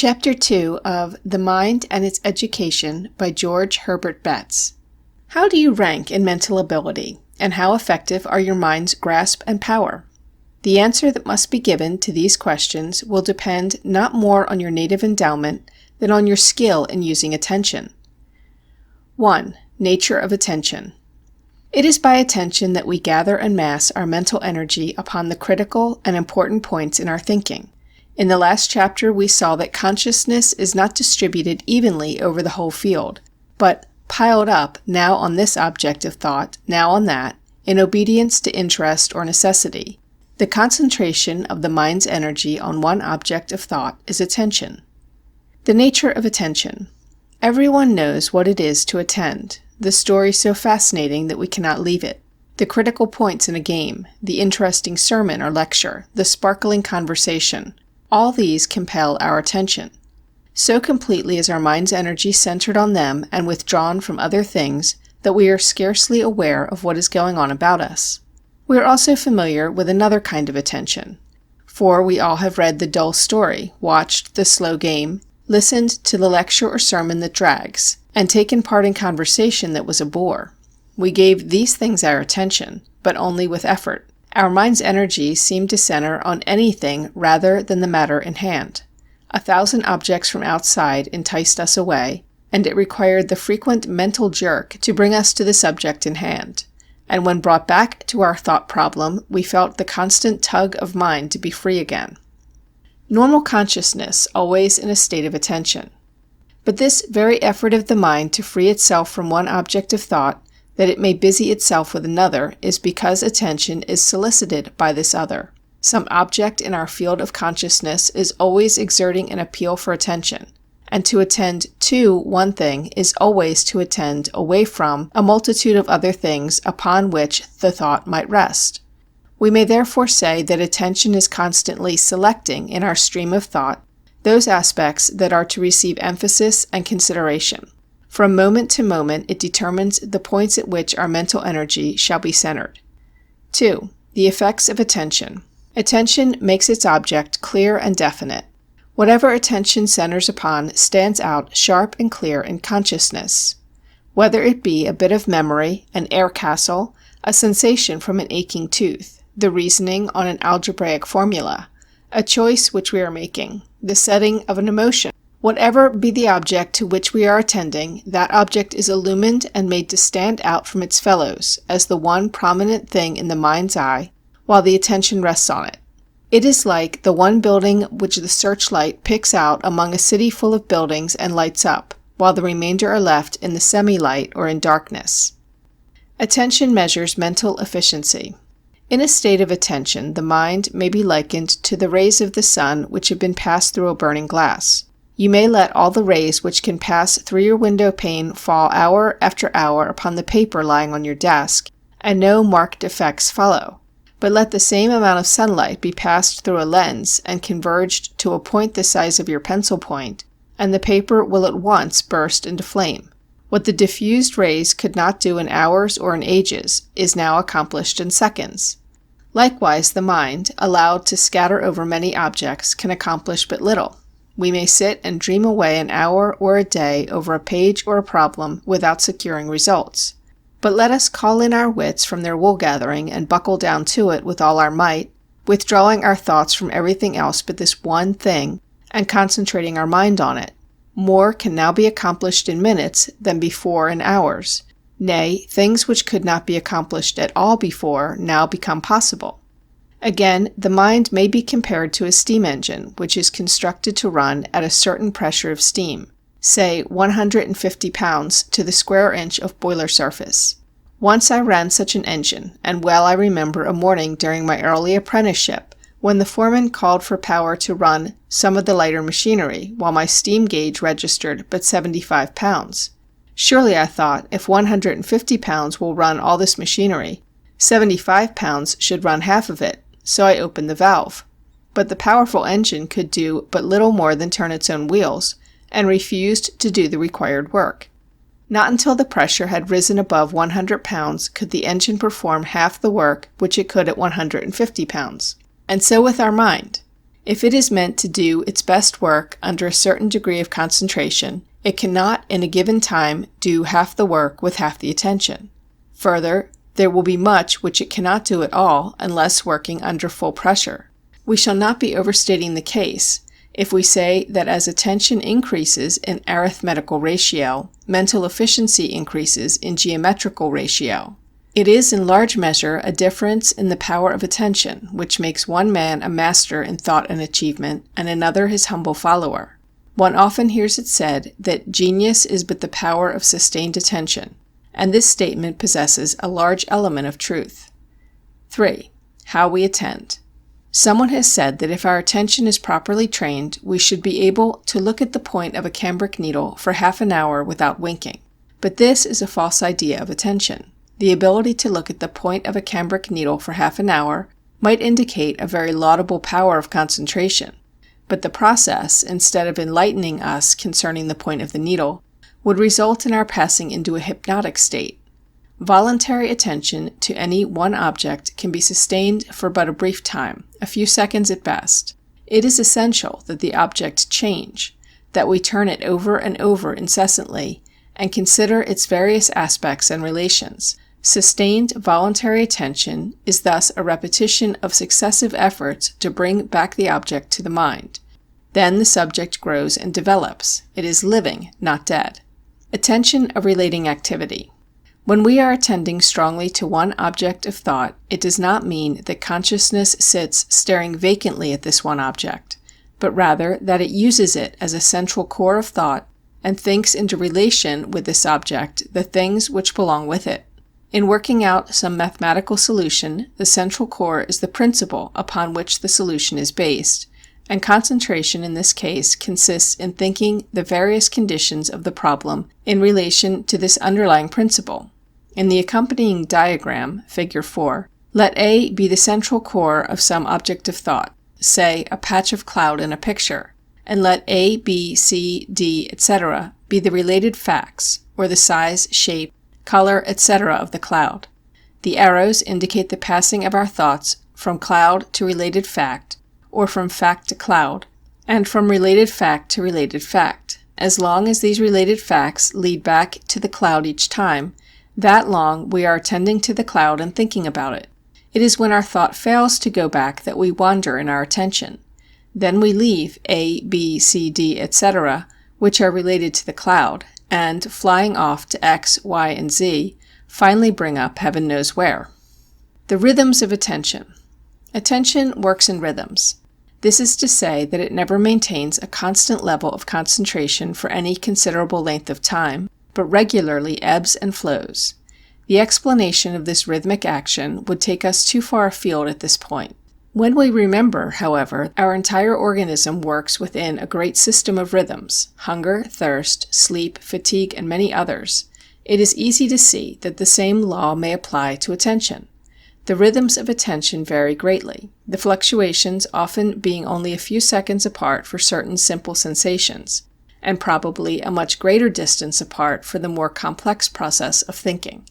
Chapter 2 of The Mind and Its Education by George Herbert Betts. How do you rank in mental ability, and how effective are your mind's grasp and power? The answer that must be given to these questions will depend not more on your native endowment than on your skill in using attention. 1. Nature of attention. It is by attention that we gather and mass our mental energy upon the critical and important points in our thinking. In the last chapter, we saw that consciousness is not distributed evenly over the whole field, but piled up now on this object of thought, now on that, in obedience to interest or necessity. The concentration of the mind's energy on one object of thought is attention. The nature of attention. Everyone knows what it is to attend, the story so fascinating that we cannot leave it, the critical points in a game, the interesting sermon or lecture, the sparkling conversation. All these compel our attention. So completely is our mind's energy centered on them and withdrawn from other things that we are scarcely aware of what is going on about us. We are also familiar with another kind of attention, for we all have read the dull story, watched the slow game, listened to the lecture or sermon that drags, and taken part in conversation that was a bore. We gave these things our attention, but only with effort. Our mind's energy seemed to center on anything rather than the matter in hand. 1,000 objects from outside enticed us away, and it required the frequent mental jerk to bring us to the subject in hand. And when brought back to our thought problem, we felt the constant tug of mind to be free again. Normal consciousness always in a state of attention. But this very effort of the mind to free itself from one object of thought, that it may busy itself with another, is because attention is solicited by this other. Some object in our field of consciousness is always exerting an appeal for attention, and to attend to one thing is always to attend away from a multitude of other things upon which the thought might rest. We may therefore say that attention is constantly selecting in our stream of thought those aspects that are to receive emphasis and consideration. From moment to moment, it determines the points at which our mental energy shall be centered. 2. The effects of attention. Attention makes its object clear and definite. Whatever attention centers upon stands out sharp and clear in consciousness. Whether it be a bit of memory, an air castle, a sensation from an aching tooth, the reasoning on an algebraic formula, a choice which we are making, the setting of an emotion, whatever be the object to which we are attending, that object is illumined and made to stand out from its fellows as the one prominent thing in the mind's eye, while the attention rests on it. It is like the one building which the searchlight picks out among a city full of buildings and lights up, while the remainder are left in the semi-light or in darkness. Attention measures mental efficiency. In a state of attention, the mind may be likened to the rays of the sun which have been passed through a burning glass. You may let all the rays which can pass through your window pane fall hour after hour upon the paper lying on your desk, and no marked effects follow. But let the same amount of sunlight be passed through a lens and converged to a point the size of your pencil point, and the paper will at once burst into flame. What the diffused rays could not do in hours or in ages is now accomplished in seconds. Likewise, the mind, allowed to scatter over many objects, can accomplish but little. We may sit and dream away an hour or a day over a page or a problem without securing results. But let us call in our wits from their wool-gathering and buckle down to it with all our might, withdrawing our thoughts from everything else but this one thing, and concentrating our mind on it. More can now be accomplished in minutes than before in hours. Nay, things which could not be accomplished at all before now become possible. Again, the mind may be compared to a steam engine, which is constructed to run at a certain pressure of steam, say 150 pounds to the square inch of boiler surface. Once I ran such an engine, and well I remember a morning during my early apprenticeship, when the foreman called for power to run some of the lighter machinery, while my steam gauge registered but 75 pounds. Surely, I thought, if 150 pounds will run all this machinery, 75 pounds should run half of it. So I opened the valve. But the powerful engine could do but little more than turn its own wheels, and refused to do the required work. Not until the pressure had risen above 100 pounds could the engine perform half the work which it could at 150 pounds. And so with our mind. If it is meant to do its best work under a certain degree of concentration, it cannot in a given time do half the work with half the attention. Further, there will be much which it cannot do at all unless working under full pressure. We shall not be overstating the case if we say that as attention increases in arithmetical ratio, mental efficiency increases in geometrical ratio. It is in large measure a difference in the power of attention which makes one man a master in thought and achievement, and another his humble follower. One often hears it said that genius is but the power of sustained attention, and this statement possesses a large element of truth. 3. How we attend. Someone has said that if our attention is properly trained, we should be able to look at the point of a cambric needle for half an hour without winking. But this is a false idea of attention. The ability to look at the point of a cambric needle for half an hour might indicate a very laudable power of concentration, but the process, instead of enlightening us concerning the point of the needle, would result in our passing into a hypnotic state. Voluntary attention to any one object can be sustained for but a brief time, a few seconds at best. It is essential that the object change, that we turn it over and over incessantly, and consider its various aspects and relations. Sustained voluntary attention is thus a repetition of successive efforts to bring back the object to the mind. Then the subject grows and develops. It is living, not dead. Attention, a relating activity. When we are attending strongly to one object of thought, it does not mean that consciousness sits staring vacantly at this one object, but rather that it uses it as a central core of thought and thinks into relation with this object the things which belong with it. In working out some mathematical solution, the central core is the principle upon which the solution is based, and concentration in this case consists in thinking the various conditions of the problem in relation to this underlying principle. In the accompanying diagram, Figure 4, let A be the central core of some object of thought, say a patch of cloud in a picture, and let A, B, C, D, etc. be the related facts, or the size, shape, color, etc. of the cloud. The arrows indicate the passing of our thoughts from cloud to related fact, or from fact to cloud, and from related fact to related fact. As long as these related facts lead back to the cloud each time, that long we are attending to the cloud and thinking about it. It is when our thought fails to go back that we wander in our attention. Then we leave A, B, C, D, etc., which are related to the cloud, and, flying off to X, Y, and Z, finally bring up heaven knows where. The rhythms of attention. Attention works in rhythms. This is to say that it never maintains a constant level of concentration for any considerable length of time, but regularly ebbs and flows. The explanation of this rhythmic action would take us too far afield at this point. When we remember, however, our entire organism works within a great system of rhythms, hunger, thirst, sleep, fatigue, and many others, it is easy to see that the same law may apply to attention. The rhythms of attention vary greatly, the fluctuations often being only a few seconds apart for certain simple sensations, and probably a much greater distance apart for the more complex process of thinking.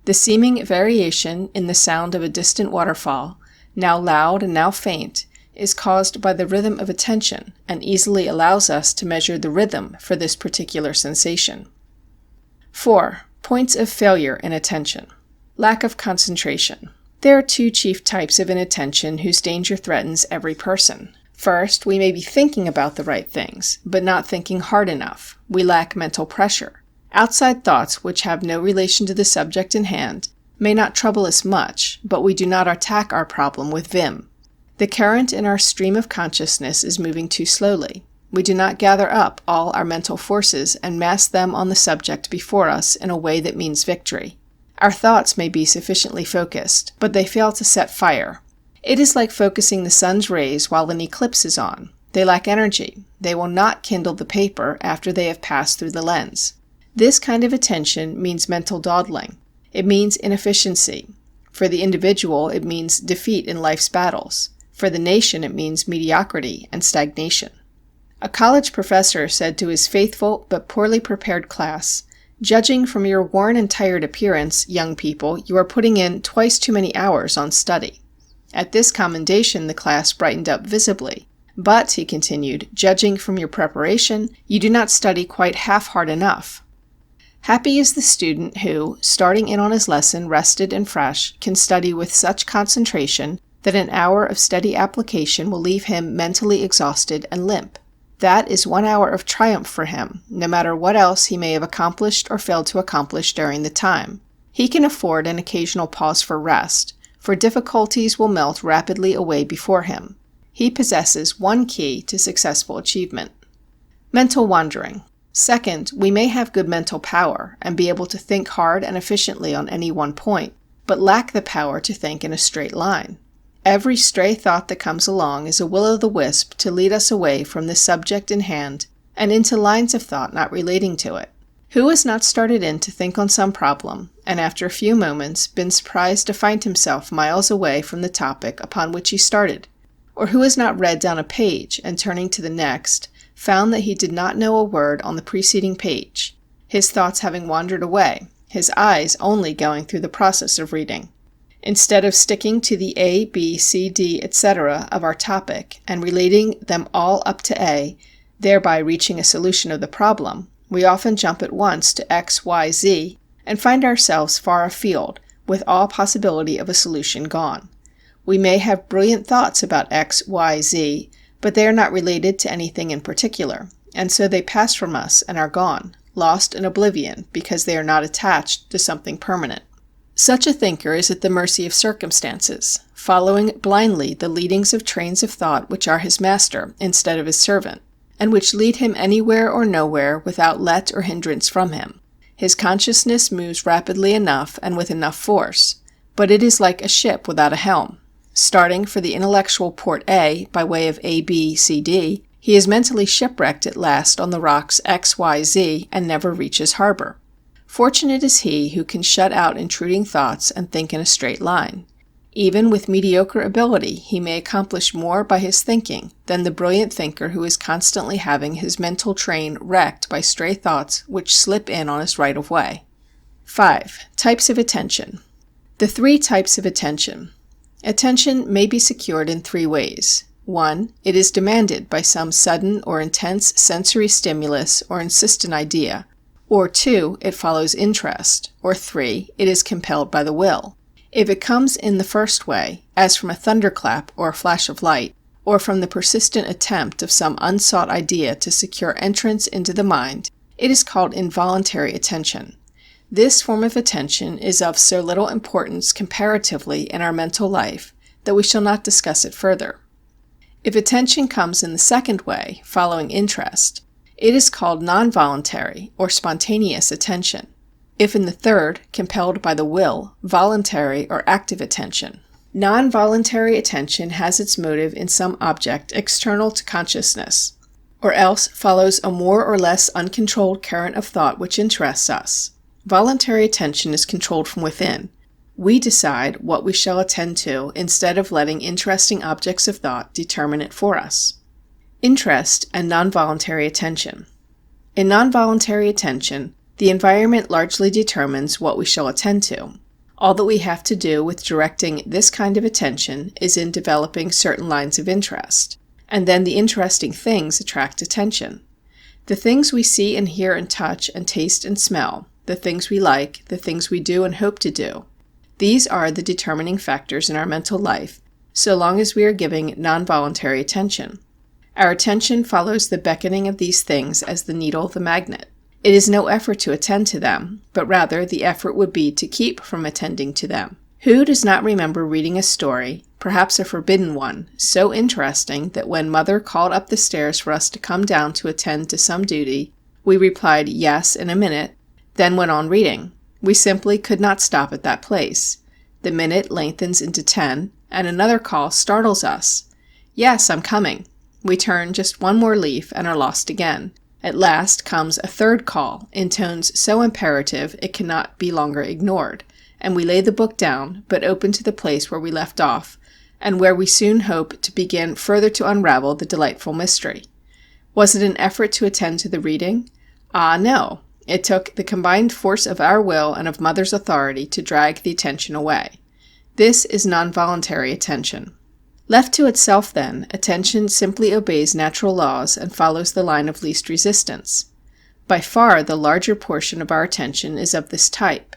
The seeming variation in the sound of a distant waterfall, now loud and now faint, is caused by the rhythm of attention, and easily allows us to measure the rhythm for this particular sensation. 4. Points of failure in attention. Lack of concentration. There are two chief types of inattention whose danger threatens every person. First, we may be thinking about the right things, but not thinking hard enough. We lack mental pressure. Outside thoughts which have no relation to the subject in hand may not trouble us much, but we do not attack our problem with vim. The current in our stream of consciousness is moving too slowly. We do not gather up all our mental forces and mass them on the subject before us in a way that means victory. Our thoughts may be sufficiently focused, but they fail to set fire. It is like focusing the sun's rays while an eclipse is on. They lack energy. They will not kindle the paper after they have passed through the lens. This kind of attention means mental dawdling. It means inefficiency. For the individual, it means defeat in life's battles. For the nation, it means mediocrity and stagnation. A college professor said to his faithful but poorly prepared class, "Judging from your worn and tired appearance, young people, you are putting in twice too many hours on study." At this commendation the class brightened up visibly, But, he continued, judging from your preparation, you do not study quite half hard enough. Happy is the student who, starting in on his lesson rested and fresh, can study with such concentration that an hour of steady application will leave him mentally exhausted and limp. That is 1 hour of triumph for him, no matter what else he may have accomplished or failed to accomplish during the time. He can afford an occasional pause for rest, for difficulties will melt rapidly away before him. He possesses one key to successful achievement. Mental wandering. Second, we may have good mental power and be able to think hard and efficiently on any one point, but lack the power to think in a straight line. Every stray thought that comes along is a will-o'-the-wisp to lead us away from the subject in hand and into lines of thought not relating to it. Who has not started in to think on some problem, and after a few moments been surprised to find himself miles away from the topic upon which he started? Or who has not read down a page, and turning to the next, found that he did not know a word on the preceding page, his thoughts having wandered away, his eyes only going through the process of reading? Instead of sticking to the A, B, C, D, etc. of our topic, and relating them all up to A, thereby reaching a solution of the problem, we often jump at once to X, Y, Z, and find ourselves far afield, with all possibility of a solution gone. We may have brilliant thoughts about X, Y, Z, but they are not related to anything in particular, and so they pass from us and are gone, lost in oblivion, because they are not attached to something permanent. Such a thinker is at the mercy of circumstances, following blindly the leadings of trains of thought which are his master instead of his servant, and which lead him anywhere or nowhere without let or hindrance from him. His consciousness moves rapidly enough and with enough force, but it is like a ship without a helm. Starting for the intellectual port A by way of A, B, C, D, he is mentally shipwrecked at last on the rocks X, Y, Z, and never reaches harbor. Fortunate is he who can shut out intruding thoughts and think in a straight line. Even with mediocre ability, he may accomplish more by his thinking than the brilliant thinker who is constantly having his mental train wrecked by stray thoughts which slip in on his right of way. 5. Types of attention. The 3 types of attention. Attention may be secured in 3 ways. 1. It is demanded by some sudden or intense sensory stimulus or insistent idea. Or 2. It follows interest. Or 3. It is compelled by the will. If it comes in the first way, as from a thunderclap or a flash of light, or from the persistent attempt of some unsought idea to secure entrance into the mind, it is called involuntary attention. This form of attention is of so little importance comparatively in our mental life that we shall not discuss it further. If attention comes in the second way, following interest, it is called non-voluntary or spontaneous attention. If in the third, compelled by the will, voluntary or active attention. Non-voluntary attention has its motive in some object external to consciousness, or else follows a more or less uncontrolled current of thought which interests us. Voluntary attention is controlled from within. We decide what we shall attend to instead of letting interesting objects of thought determine it for us. Interest and non-voluntary attention. In non-voluntary attention, the environment largely determines what we shall attend to. All that we have to do with directing this kind of attention is in developing certain lines of interest, and then the interesting things attract attention. The things we see and hear and touch and taste and smell, the things we like, the things we do and hope to do. These are the determining factors in our mental life, so long as we are giving non-voluntary attention. Our attention follows the beckoning of these things as the needle the magnet. It is no effort to attend to them, but rather the effort would be to keep from attending to them. Who does not remember reading a story, perhaps a forbidden one, so interesting that when Mother called up the stairs for us to come down to attend to some duty, we replied yes in a minute, then went on reading. We simply could not stop at that place. The minute lengthens into 10, and another call startles us. Yes, I'm coming. We turn just one more leaf and are lost again. At last comes a third call, in tones so imperative it cannot be longer ignored, and we lay the book down, but open to the place where we left off, and where we soon hope to begin further to unravel the delightful mystery. Was it an effort to attend to the reading? Ah, no. It took the combined force of our will and of Mother's authority to drag the attention away. This is non-voluntary attention. Left to itself, then, attention simply obeys natural laws and follows the line of least resistance. By far the larger portion of our attention is of this type.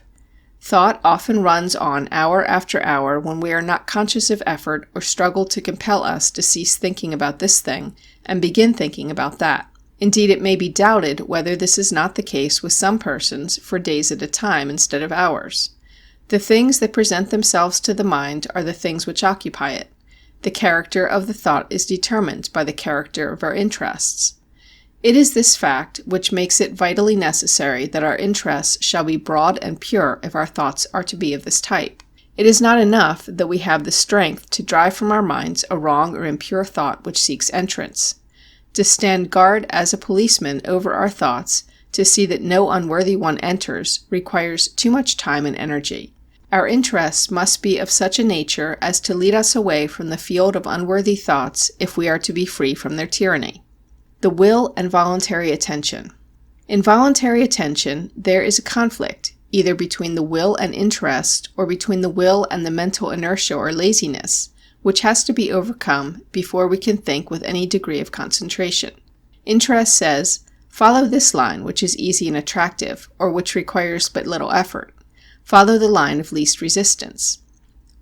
Thought often runs on hour after hour when we are not conscious of effort or struggle to compel us to cease thinking about this thing and begin thinking about that. Indeed, it may be doubted whether this is not the case with some persons for days at a time instead of hours. The things that present themselves to the mind are the things which occupy it. The character of the thought is determined by the character of our interests. It is this fact which makes it vitally necessary that our interests shall be broad and pure if our thoughts are to be of this type. It is not enough that we have the strength to drive from our minds a wrong or impure thought which seeks entrance. To stand guard as a policeman over our thoughts, to see that no unworthy one enters, requires too much time and energy. Our interests must be of such a nature as to lead us away from the field of unworthy thoughts if we are to be free from their tyranny. The will and voluntary attention. In voluntary attention, there is a conflict, either between the will and interest, or between the will and the mental inertia or laziness, which has to be overcome before we can think with any degree of concentration. Interest says, follow this line which is easy and attractive, or which requires but little effort. Follow the line of least resistance.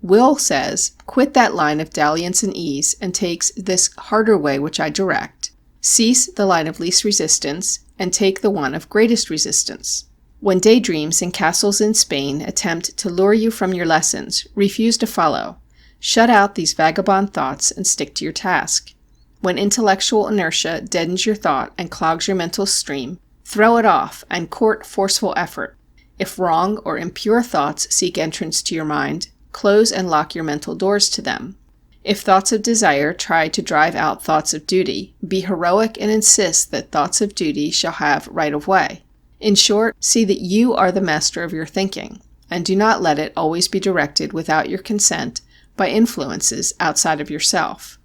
Will says, quit that line of dalliance and ease, and takes this harder way which I direct. Cease the line of least resistance, and take the one of greatest resistance. When daydreams and castles in Spain attempt to lure you from your lessons, refuse to follow. Shut out these vagabond thoughts and stick to your task. When intellectual inertia deadens your thought and clogs your mental stream, throw it off and court forceful effort. If wrong or impure thoughts seek entrance to your mind, close and lock your mental doors to them. If thoughts of desire try to drive out thoughts of duty, be heroic and insist that thoughts of duty shall have right of way. In short, see that you are the master of your thinking, and do not let it always be directed without your consent by influences outside of yourself.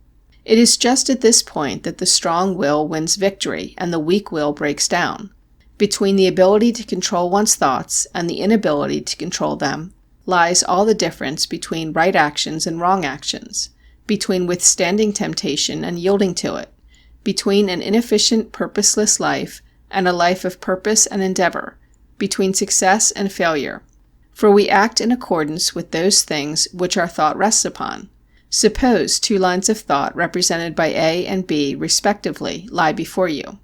It is just at this point that the strong will wins victory and the weak will breaks down. Between the ability to control one's thoughts and the inability to control them lies all the difference between right actions and wrong actions, between withstanding temptation and yielding to it, between an inefficient, purposeless life and a life of purpose and endeavor, between success and failure. For we act in accordance with those things which our thought rests upon. Suppose two lines of thought represented by A and B respectively lie before you.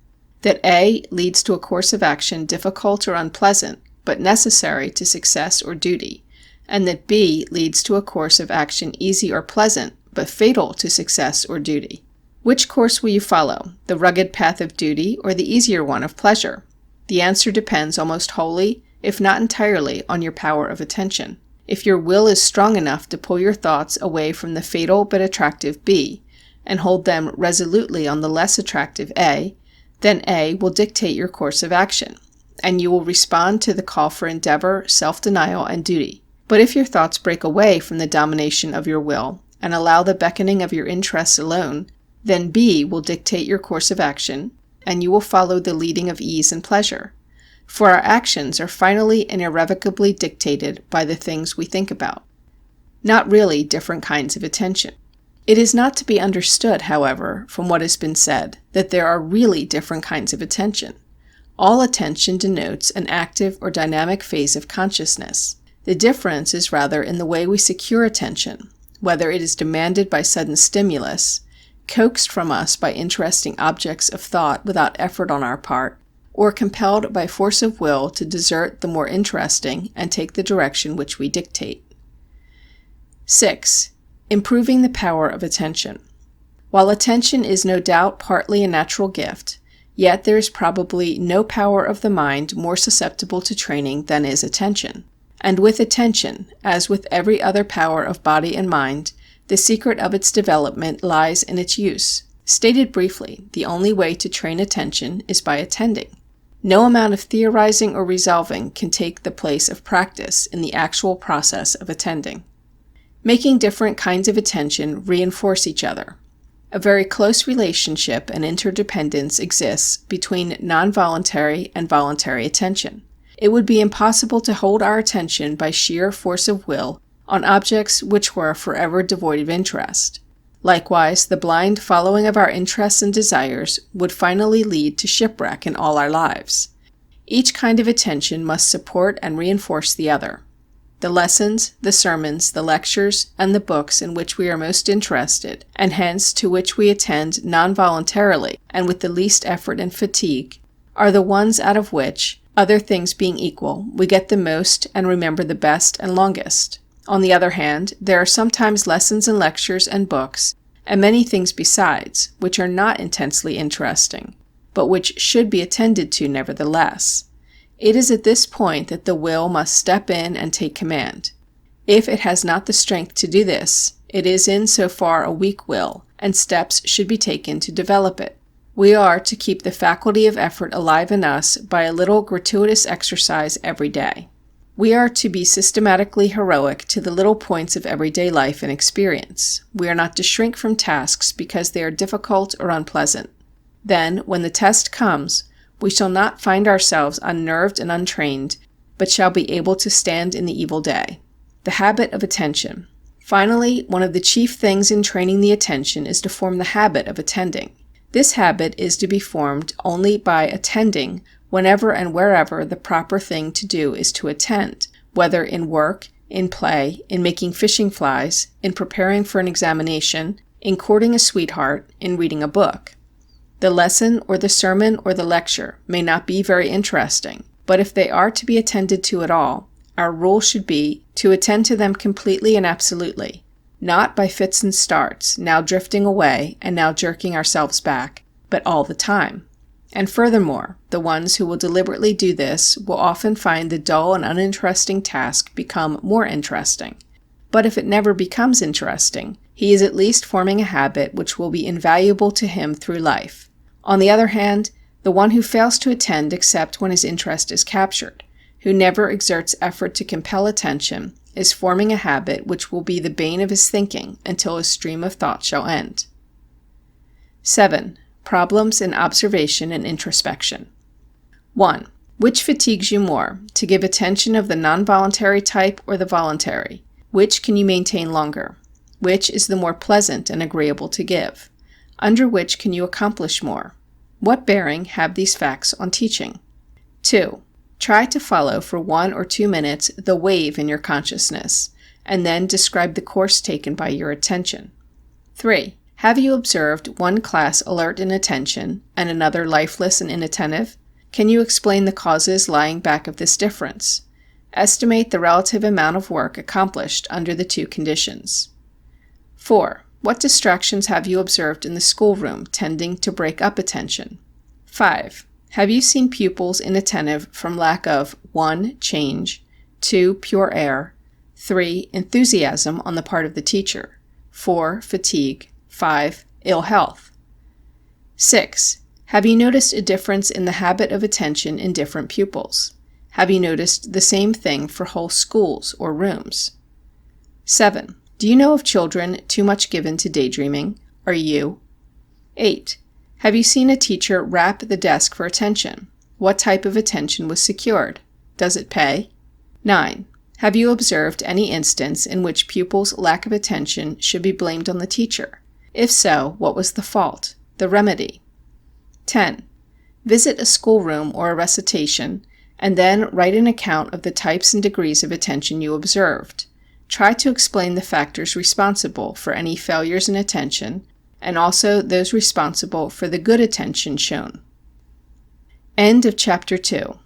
That A leads to a course of action difficult or unpleasant, but necessary to success or duty, and that B leads to a course of action easy or pleasant, but fatal to success or duty. Which course will you follow, the rugged path of duty or the easier one of pleasure? The answer depends almost wholly, if not entirely, on your power of attention. If your will is strong enough to pull your thoughts away from the fatal but attractive B, and hold them resolutely on the less attractive A, then A will dictate your course of action, and you will respond to the call for endeavor, self-denial, and duty. But if your thoughts break away from the domination of your will, and allow the beckoning of your interests alone, then B will dictate your course of action, and you will follow the leading of ease and pleasure. For our actions are finally and irrevocably dictated by the things we think about. Not really different kinds of attention. It is not to be understood, however, from what has been said, that there are really different kinds of attention. All attention denotes an active or dynamic phase of consciousness. The difference is rather in the way we secure attention, whether it is demanded by sudden stimulus, coaxed from us by interesting objects of thought without effort on our part, or compelled by force of will to desert the more interesting and take the direction which we dictate. 6. Improving the power of attention. While attention is no doubt partly a natural gift, yet there is probably no power of the mind more susceptible to training than is attention. And with attention, as with every other power of body and mind, the secret of its development lies in its use. Stated briefly, the only way to train attention is by attending. No amount of theorizing or resolving can take the place of practice in the actual process of attending. Making different kinds of attention reinforce each other. A very close relationship and interdependence exists between nonvoluntary and voluntary attention. It would be impossible to hold our attention by sheer force of will on objects which were forever devoid of interest. Likewise, the blind following of our interests and desires would finally lead to shipwreck in all our lives. Each kind of attention must support and reinforce the other. The lessons, the sermons, the lectures, and the books in which we are most interested, and hence to which we attend non-voluntarily and with the least effort and fatigue, are the ones out of which, other things being equal, we get the most and remember the best and longest. On the other hand, there are sometimes lessons and lectures and books, and many things besides, which are not intensely interesting, but which should be attended to nevertheless. It is at this point that the will must step in and take command. If it has not the strength to do this, it is in so far a weak will, and steps should be taken to develop it. We are to keep the faculty of effort alive in us by a little gratuitous exercise every day. We are to be systematically heroic to the little points of everyday life and experience. We are not to shrink from tasks because they are difficult or unpleasant. Then, when the test comes, we shall not find ourselves unnerved and untrained, but shall be able to stand in the evil day. The habit of attention. Finally, one of the chief things in training the attention is to form the habit of attending. This habit is to be formed only by attending whenever and wherever the proper thing to do is to attend, whether in work, in play, in making fishing flies, in preparing for an examination, in courting a sweetheart, in reading a book. The lesson or the sermon or the lecture may not be very interesting, but if they are to be attended to at all, our rule should be to attend to them completely and absolutely, not by fits and starts, now drifting away and now jerking ourselves back, but all the time. And furthermore, the ones who will deliberately do this will often find the dull and uninteresting task become more interesting. But if it never becomes interesting, he is at least forming a habit which will be invaluable to him through life. On the other hand, the one who fails to attend except when his interest is captured, who never exerts effort to compel attention, is forming a habit which will be the bane of his thinking until his stream of thought shall end. 7. Problems in observation and introspection. 1. Which fatigues you more, to give attention of the non-voluntary type or the voluntary? Which can you maintain longer? Which is the more pleasant and agreeable to give? Under which can you accomplish more? What bearing have these facts on teaching? 2. Try to follow for 1 or 2 minutes the wave in your consciousness, and then describe the course taken by your attention. 3. Have you observed one class alert in attention and another lifeless and inattentive? Can you explain the causes lying back of this difference? Estimate the relative amount of work accomplished under the two conditions. 4. What distractions have you observed in the schoolroom tending to break up attention? 5. Have you seen pupils inattentive from lack of 1. Change, 2. Pure air, 3. Enthusiasm on the part of the teacher, 4. Fatigue, 5. Ill health? 6. Have you noticed a difference in the habit of attention in different pupils? Have you noticed the same thing for whole schools or rooms? 7. Do you know of children too much given to daydreaming? Are you? 8. Have you seen a teacher rap the desk for attention? What type of attention was secured? Does it pay? 9. Have you observed any instance in which pupils' lack of attention should be blamed on the teacher? If so, what was the fault? The remedy? 10. Visit a schoolroom or a recitation, and then write an account of the types and degrees of attention you observed. Try to explain the factors responsible for any failures in attention, and also those responsible for the good attention shown. End of Chapter 2.